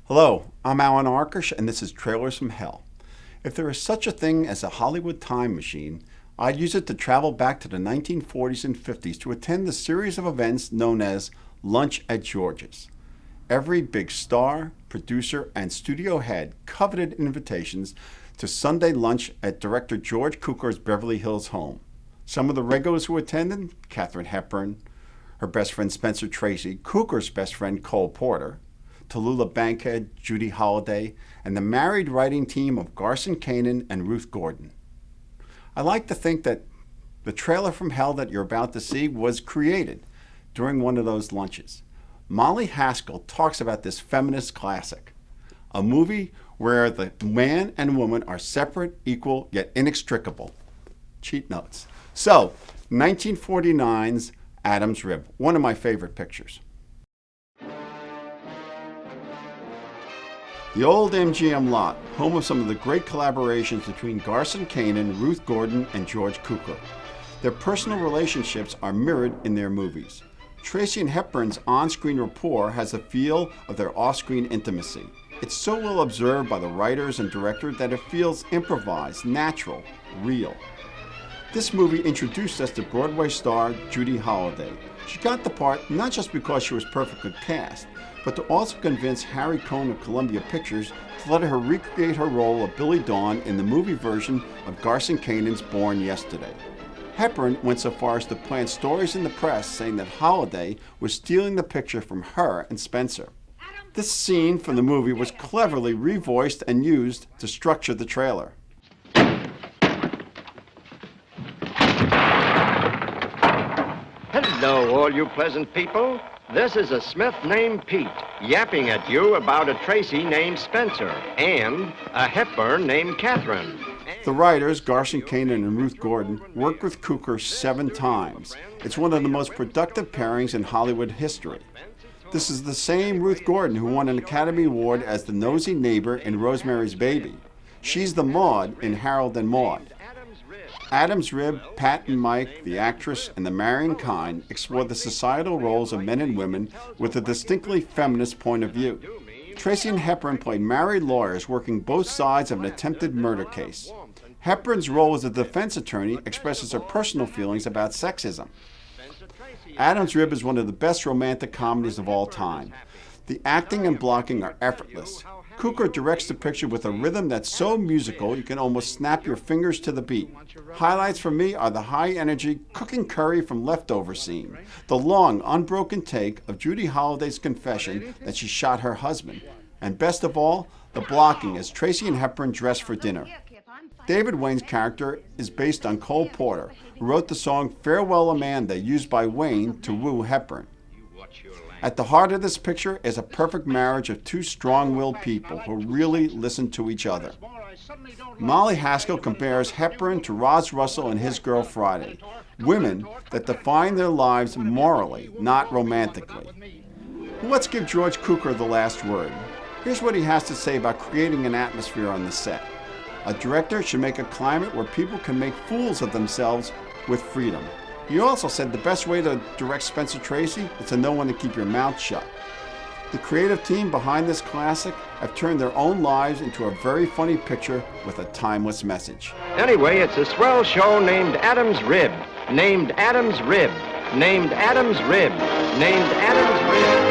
Hello, I'm Allan Arkush, and this is Trailers from Hell. If there is such a thing as a Hollywood time machine, I'd use it to travel back to the 1940s and 50s to attend the series of events known as Lunch at George's. Every big star, producer, and studio head coveted invitations to Sunday lunch at director George Cukor's Beverly Hills home. Some of the regulars who attended: Katharine Hepburn, her best friend Spencer Tracy, Cukor's best friend Cole Porter, Tallulah Bankhead, Judy Holliday, and the married writing team of Garson, Kanin, and Ruth Gordon. I like to think that the trailer from hell that you're about to see was created during one of those lunches. Molly Haskell talks about this feminist classic, a movie where the man and woman are separate, equal, yet inextricable. Cheat notes. So, 1949's Adam's Rib, one of my favorite pictures. The old MGM lot, home of some of the great collaborations between Garson Kanin, Ruth Gordon, and George Cukor. Their personal relationships are mirrored in their movies. Tracy and Hepburn's on-screen rapport has a feel of their off-screen intimacy. It's so well observed by the writers and director that it feels improvised, natural, real. This movie introduced us to Broadway star Judy Holliday. She got the part not just because she was perfectly cast, but to also convince Harry Cohn of Columbia Pictures to let her recreate her role of Billy Dawn in the movie version of Garson Kanin's Born Yesterday. Hepburn went so far as to plant stories in the press saying that Holliday was stealing the picture from her and Spencer. This scene from the movie was cleverly revoiced and used to structure the trailer. Hello, all you pleasant people. This is a Smith named Pete, yapping at you about a Tracy named Spencer and a Hepburn named Katharine. The writers, Garson Kanin and Ruth Gordon, worked with Cukor 7 times. It's one of the most productive pairings in Hollywood history. This is the same Ruth Gordon who won an Academy Award as the nosy neighbor in Rosemary's Baby. She's the Maud in Harold and Maude. Adam's Rib, Pat and Mike, the actress, and the marrying kind explore the societal roles of men and women with a distinctly feminist point of view. Tracy and Hepburn played married lawyers working both sides of an attempted murder case. Hepburn's role as a defense attorney expresses her personal feelings about sexism. Adam's Rib is one of the best romantic comedies of all time. The acting and blocking are effortless. Cukor directs the picture with a rhythm that's so musical you can almost snap your fingers to the beat. Highlights for me are the high-energy cooking curry from leftover scene, the long, unbroken take of Judy Holliday's confession that she shot her husband, and best of all, the blocking as Tracy and Hepburn dress for dinner. David Wayne's character is based on Cole Porter, who wrote the song Farewell Amanda, used by Wayne to woo Hepburn. At the heart of this picture is a perfect marriage of two strong-willed people who really listen to each other. Molly Haskell compares Hepburn to Roz Russell and His Girl Friday, women that define their lives morally, not romantically. Let's give George Cukor the last word. Here's what he has to say about creating an atmosphere on the set. A director should make a climate where people can make fools of themselves with freedom. He also said the best way to direct Spencer Tracy is to know when to keep your mouth shut. The creative team behind this classic have turned their own lives into a very funny picture with a timeless message. Anyway, it's a swell show named Adam's Rib, named Adam's Rib, named Adam's Rib, named Adam's Rib.